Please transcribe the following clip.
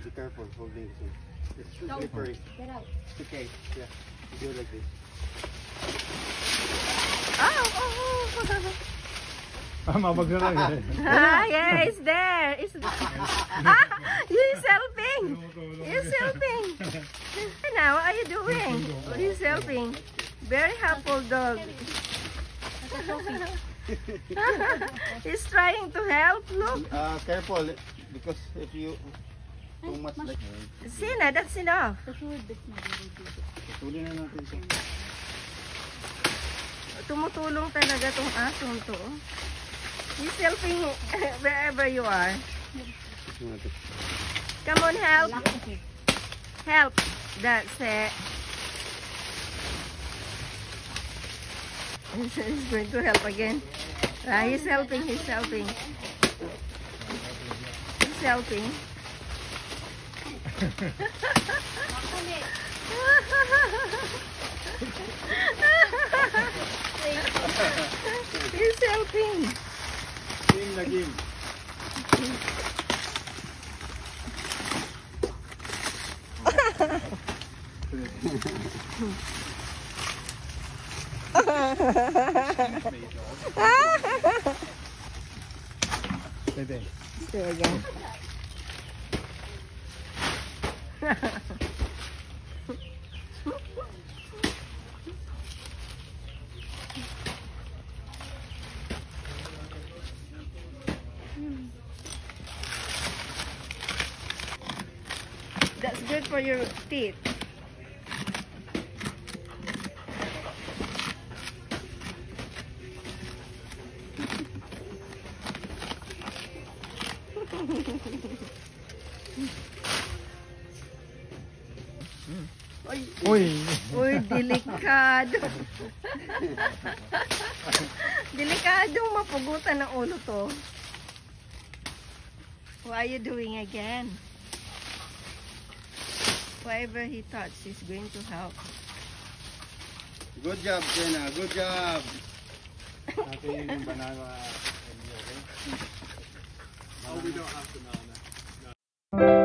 Be careful holding this one. It's slippery. Get out. It's okay. Yeah. You do it like this. Mabagsalang eh. Yeah, it's there. It's he's helping. He's helping. Now, what are you doing? He's helping. Very helpful dog. He's trying to help. Look. Careful because if you too much like. See na, that's enough. Tuloy na natin ito. Tumutulong talaga tong asong to. He's helping wherever you are. Come on, help. Help. That's it. He's going to help again. He's helping, he's helping. He's helping. He's helping. Game na game. Pwede. Do it again. That's good for your teeth. Uy! Uy, delikado. Delikadong mapugutan ng ulo to. What are you doing again? Whatever he touches, he's going to help. Good job, Jenna. Good job. Natin yung banana. Okay? Oh, we don't have to know.